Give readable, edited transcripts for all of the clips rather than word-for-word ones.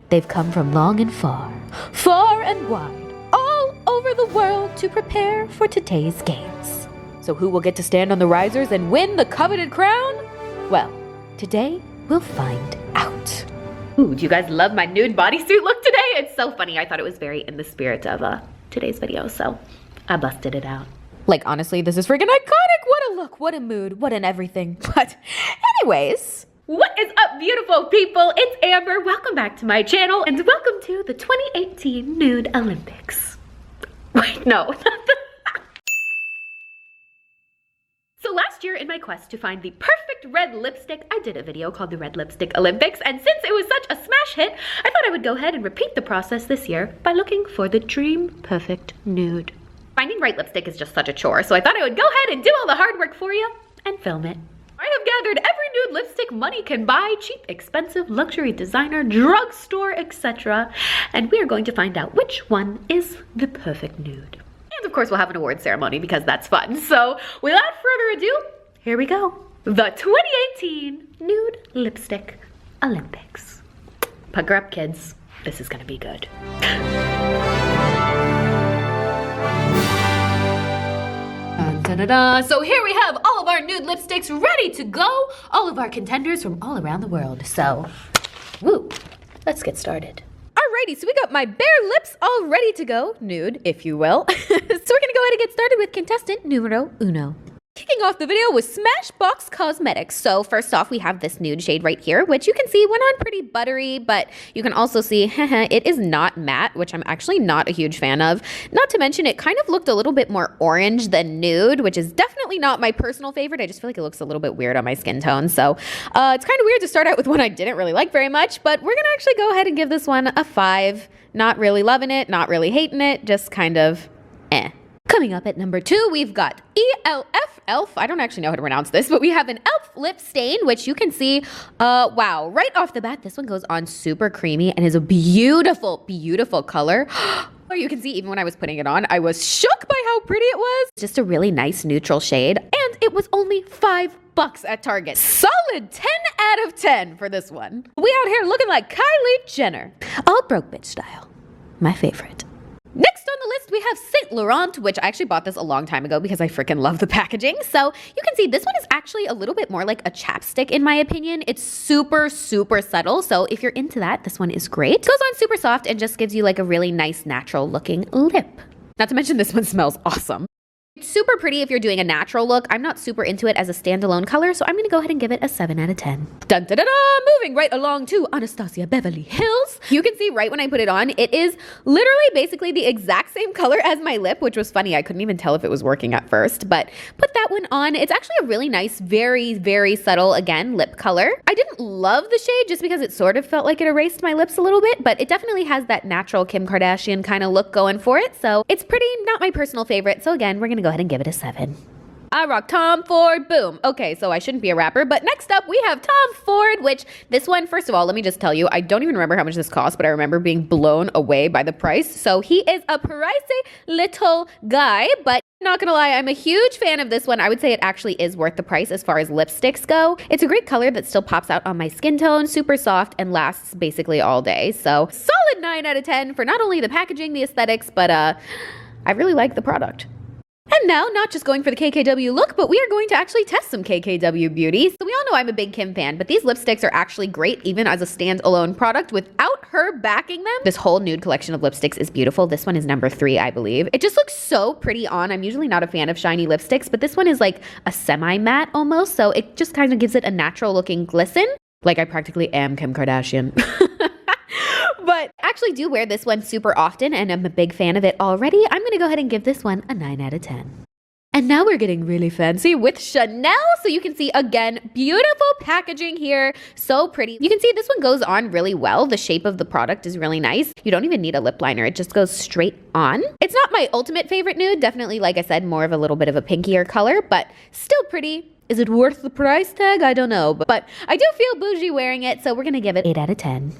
They've come from long and far, far and wide, all over the world to prepare for today's games. So who will get to stand on the risers and win the coveted crown? Well, today we'll find out. Ooh, do you guys love my nude bodysuit look today? It's so funny. I thought it was very in the spirit of today's video, so I busted it out. Like, honestly, this is freaking iconic. What a look, what a mood, what an everything. But anyways, what is up, beautiful people? It's Amber. Welcome back to my channel and welcome to the 2018 Nude Olympics. Wait, no. So last year, in my quest to find the perfect red lipstick, I did a video called the Red Lipstick Olympics, and since it was such a smash hit, I thought I would go ahead and repeat the process this year by looking for the dream perfect nude. Finding right lipstick is just such a chore, so I thought I would go ahead and do all the hard work for you and film it. I have gathered every nude lipstick money can buy, cheap, expensive, luxury, designer, drugstore, etc. And we are going to find out which one is the perfect nude. And of course we'll have an award ceremony because that's fun. So without further ado, here we go. The 2018 Nude Lipstick Olympics. Pucker up, kids. This is gonna be good. Da-da-da. So here we have all of our nude lipsticks ready to go. All of our contenders from all around the world. So, woo, let's get started. Alrighty, so we got my bare lips all ready to go, nude, if you will. So we're gonna go ahead and get started with contestant numero uno. Kicking off the video with Smashbox Cosmetics. So first off, we have this nude shade right here, which you can see went on pretty buttery, but you can also see, it is not matte, which I'm actually not a huge fan of. Not to mention, it kind of looked a little bit more orange than nude, which is definitely not my personal favorite. I just feel like it looks a little bit weird on my skin tone. So it's kind of weird to start out with one I didn't really like very much, but we're gonna actually go ahead and give this one a 5. Not really loving it, not really hating it, just kind of eh. Coming up at number 2, we've got ELF. I don't actually know how to pronounce this, but we have an e.l.f. lip stain, which you can see, wow, right off the bat, this one goes on super creamy and is a beautiful, beautiful color. Or you can see even when I was putting it on, I was shook by how pretty it was. Just a really nice neutral shade, and it was only $5 at Target. Solid 10 out of 10 for this one. We out here looking like Kylie Jenner. All broke bitch style. My favorite. Next on the list, we have Saint Laurent, which I actually bought this a long time ago because I freaking love the packaging. So you can see this one is actually a little bit more like a chapstick in my opinion. It's super, super subtle. So if you're into that, this one is great. It goes on super soft and just gives you like a really nice natural looking lip. Not to mention this one smells awesome. It's super pretty if you're doing a natural look. I'm not super into it as a standalone color, so I'm gonna go ahead and give it a 7 out of 10. Dun da da da! Moving right along to Anastasia Beverly Hills. You can see right when I put it on, it is literally basically the exact same color as my lip, which was funny. I couldn't even tell if it was working at first, but put that one on. It's actually a really nice, very, very subtle, again, lip color. I didn't love the shade just because it sort of felt like it erased my lips a little bit, but it definitely has that natural Kim Kardashian kind of look going for it. So it's pretty, not my personal favorite. So again, we're gonna go ahead and give it a 7. I rock Tom Ford, boom. Okay, so I shouldn't be a rapper, but next up we have Tom Ford, which this one, first of all, let me just tell you, I don't even remember how much this cost, but I remember being blown away by the price. So he is a pricey little guy, but not gonna lie, I'm a huge fan of this one. I would say it actually is worth the price as far as lipsticks go. It's a great color that still pops out on my skin tone, super soft, and lasts basically all day. So solid 9 out of 10 for not only the packaging, the aesthetics, but I really like the product. And now, not just going for the KKW look, but we are going to actually test some KKW beauty. So we all know I'm a big Kim fan, but these lipsticks are actually great even as a standalone product without her backing them. This whole nude collection of lipsticks is beautiful. This one is number 3, I believe. It just looks so pretty on. I'm usually not a fan of shiny lipsticks, but this one is like a semi-matte almost, so it just kind of gives it a natural looking glisten. Like I practically am Kim Kardashian. But I actually do wear this one super often and I'm a big fan of it already. I'm gonna go ahead and give this one a 9 out of 10. And now we're getting really fancy with Chanel. So you can see, again, beautiful packaging here. So pretty. You can see this one goes on really well. The shape of the product is really nice. You don't even need a lip liner. It just goes straight on. It's not my ultimate favorite nude. Definitely, like I said, more of a little bit of a pinkier color, but still pretty. Is it worth the price tag? I don't know. But I do feel bougie wearing it, so we're gonna give it 8 out of 10.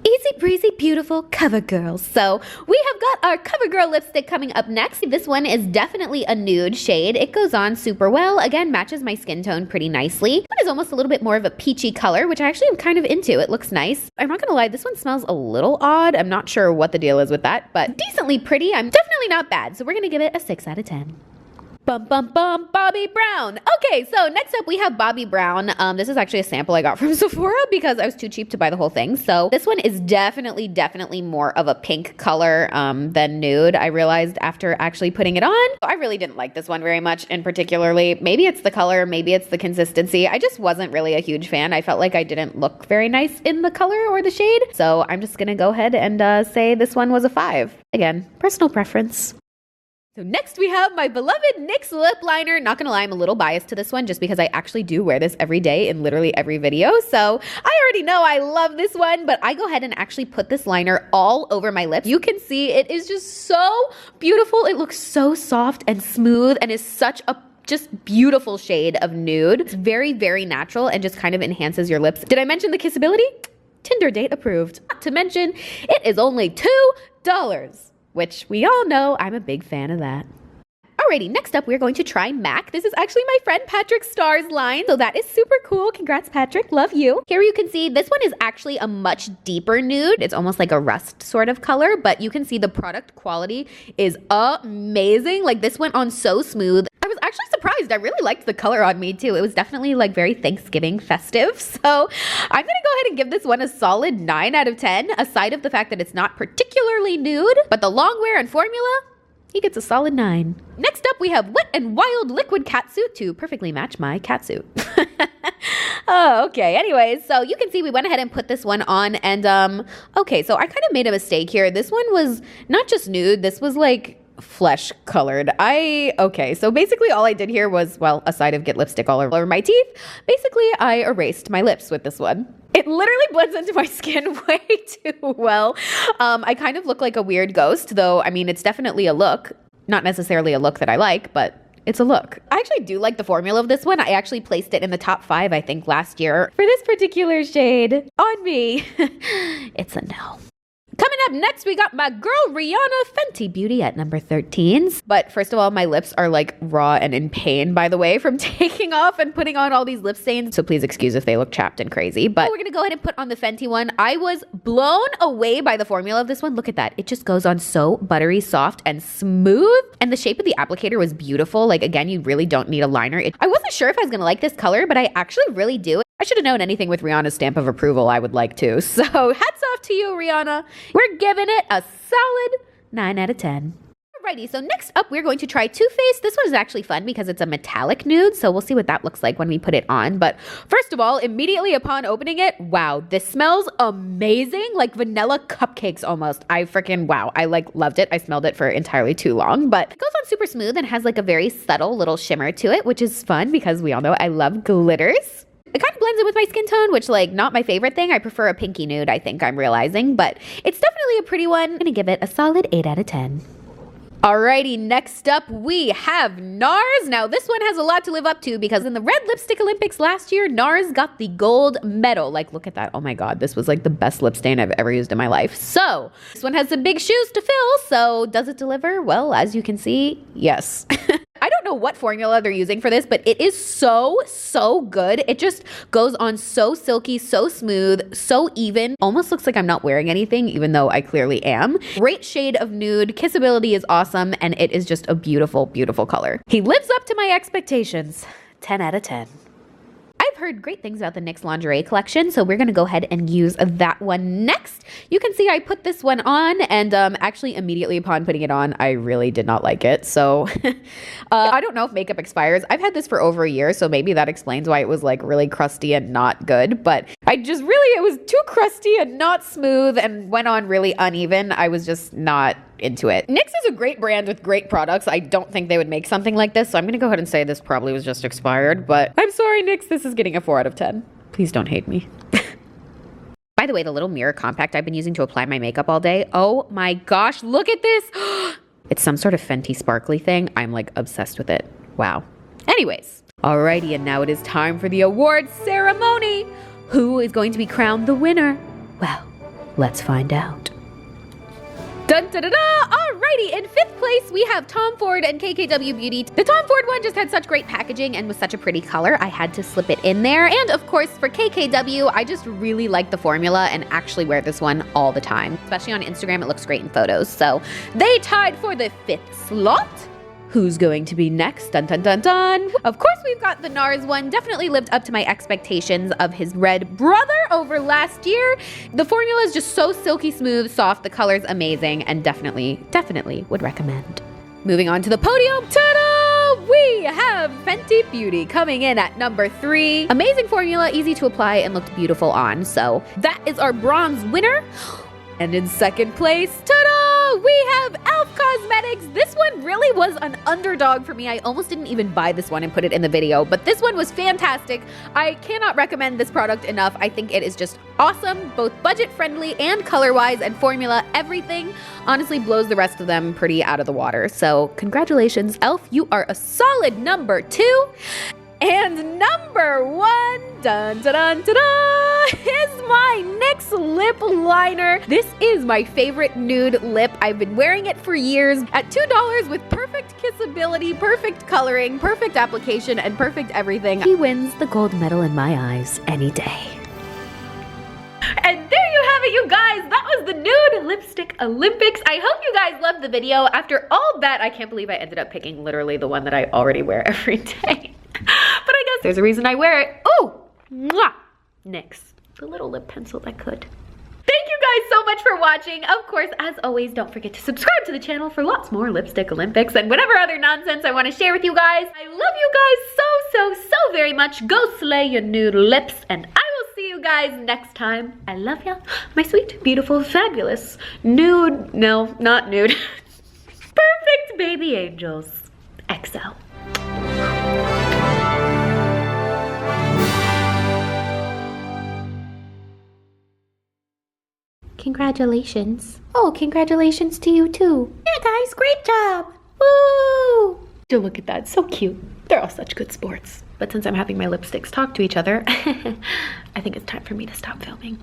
Easy breezy, beautiful CoverGirl. So we have got our CoverGirl lipstick coming up next. This one is definitely a nude shade. It goes on super well. Again, matches my skin tone pretty nicely. It is almost a little bit more of a peachy color, which I actually am kind of into. It looks nice. I'm not gonna lie, this one smells a little odd. I'm not sure what the deal is with that, but decently pretty. I'm definitely not bad. So we're gonna give it a 6 out of 10. Bum, bum, bum, Bobbi Brown. Okay, so next up we have Bobbi Brown. This is actually a sample I got from Sephora because I was too cheap to buy the whole thing. So this one is definitely more of a pink color than nude. I realized after actually putting it on. I really didn't like this one very much in particularly. Maybe it's the color, maybe it's the consistency. I just wasn't really a huge fan. I felt like I didn't look very nice in the color or the shade. So I'm just gonna go ahead and say this one was a 5. Again, personal preference. So next we have my beloved NYX lip liner. Not gonna lie, I'm a little biased to this one just because I actually do wear this every day in literally every video. So I already know I love this one, but I go ahead and actually put this liner all over my lips. You can see it is just so beautiful. It looks so soft and smooth and is such a just beautiful shade of nude. It's very natural and just kind of enhances your lips. Did I mention the kissability? Tinder date approved. Not to mention, it is only $2. Which we all know I'm a big fan of that. Alrighty, next up we're going to try MAC. This is actually my friend Patrick Starr's line, so that is super cool. Congrats, Patrick. Love you. Here you can see this one is actually a much deeper nude. It's almost like a rust sort of color, but you can see the product quality is amazing. Like this went on so smooth. I was actually surprised. I really liked the color on me too. It was definitely like very Thanksgiving festive. So I'm gonna go ahead and give this one a solid 9 out of 10, aside of the fact that it's not particularly nude, but the long wear and formula, he gets a solid 9. Next up, we have Wet n Wild Liquid Catsuit to perfectly match my catsuit. Oh, okay. Anyways, so you can see we went ahead and put this one on and okay, so I kind of made a mistake here. This one was not just nude, this was like flesh colored. Okay, so basically all I did here was, well, aside of get lipstick all over my teeth, basically I erased my lips with this one. It literally blends into my skin way too well. I kind of look like a weird ghost, though. I mean, it's definitely a look. Not necessarily a look that I like, but it's a look. I actually do like the formula of this one. I actually placed it in the top 5, I think, last year for this particular shade on me. It's a no. Coming up next, we got my girl Rihanna Fenty Beauty at number 13. But first of all, my lips are like raw and in pain, by the way, from taking off and putting on all these lip stains. So please excuse if they look chapped and crazy. But we're gonna go ahead and put on the Fenty one. I was blown away by the formula of this one. Look at that. It just goes on so buttery soft and smooth. And the shape of the applicator was beautiful. Like, again, you really don't need a liner. I wasn't sure if I was gonna like this color, but I actually really do. I should have known anything with Rihanna's stamp of approval I would like to. So hats off to you, Rihanna. We're giving it a solid 9 out of 10. Alrighty, so next up we're going to try Too Faced. This one is actually fun because it's a metallic nude, so we'll see what that looks like when we put it on. But first of all, immediately upon opening it, wow, this smells amazing, like vanilla cupcakes almost. Wow, I like loved it. I smelled it for entirely too long, but it goes on super smooth and has like a very subtle little shimmer to it, which is fun because we all know I love glitters. It kind of blends in with my skin tone, which, like, not my favorite thing. I prefer a pinky nude, I think I'm realizing, but it's definitely a pretty one. I'm gonna give it a solid 8 out of 10. Alrighty, next up we have NARS. Now this one has a lot to live up to because in the Red Lipstick Olympics last year, NARS got the gold medal. Like, look at that. Oh my God, this was like the best lip stain I've ever used in my life. So this one has some big shoes to fill. So does it deliver? Well, as you can see, yes. I don't know what formula they're using for this, but it is so good. It just goes on so silky, so smooth, so even. Almost looks like I'm not wearing anything, even though I clearly am. Great shade of nude. Kissability is awesome, and it is just a beautiful, beautiful color. He lives up to my expectations. 10 out of 10. I've heard great things about the NYX lingerie collection, so we're gonna go ahead and use that one next. You can see I put this one on, and actually immediately upon putting it on, I really did not like it. So I don't know if makeup expires. I've had this for over a year, so maybe that explains why it was like really crusty and not good. But it was too crusty and not smooth and went on really uneven. I was just not into it. NYX is a great brand with great products. I don't think they would make something like this, so I'm gonna go ahead and say this probably was just expired, but I'm sorry, NYX, this is getting a 4 out of 10. Please don't hate me. By the way, the little mirror compact I've been using to apply my makeup all day, oh my gosh, look at this. It's some sort of Fenty sparkly thing. I'm like obsessed with it. Wow. Anyways, alrighty, and now it is time for the awards ceremony. Who is going to be crowned the winner? Well, Let's find out. Dun da da da! Alrighty, in 5th place we have Tom Ford and KKW Beauty. The Tom Ford one just had such great packaging and was such a pretty color, I had to slip it in there. And of course for KKW, I just really like the formula and actually wear this one all the time. Especially on Instagram, it looks great in photos. So they tied for the 5th slot. Who's going to be next? Dun dun dun dun. Of course we've got the NARS one. Definitely lived up to my expectations of his red brother over last year. The formula is just so silky smooth, soft. The color's amazing and definitely would recommend. Moving on to the podium. Ta-da! We have Fenty Beauty coming in at number 3. Amazing formula, easy to apply and looked beautiful on. So that is our bronze winner. And in 2nd place, ta-da! We have e.l.f. Cosmetics. This one really was an underdog for me. I almost didn't even buy this one and put it in the video, but this one was fantastic. I cannot recommend this product enough. I think it is just awesome, both budget friendly and color-wise and formula. Everything honestly blows the rest of them pretty out of the water. So congratulations, e.l.f. You are a solid number 2. And number 1, dun dun dun dun, dun, is my NYX lip liner. This is my favorite nude lip. I've been wearing it for years at $2 with perfect kissability, perfect coloring, perfect application, and perfect everything. He wins the gold medal in my eyes any day. And there you have it, you guys. That was the Nude Lipstick Olympics. I hope you guys loved the video. After all that, I can't believe I ended up picking literally the one that I already wear every day. But I guess there's a reason I wear it. Oh, mwah, NYX, the little lip pencil that could. Thank you guys so much for watching. Of course, as always, don't forget to subscribe to the channel for lots more Lipstick Olympics and whatever other nonsense I want to share with you guys. I love you guys so very much. Go slay your nude lips, and I will see you guys next time. I love ya, my sweet, beautiful, fabulous, nude, no, not nude, perfect baby angels. XO. Congratulations. Oh, congratulations to you too. Yeah, guys, great job. Woo! Dude, look at that, so cute. They're all such good sports. But since I'm having my lipsticks talk to each other, I think it's time for me to stop filming.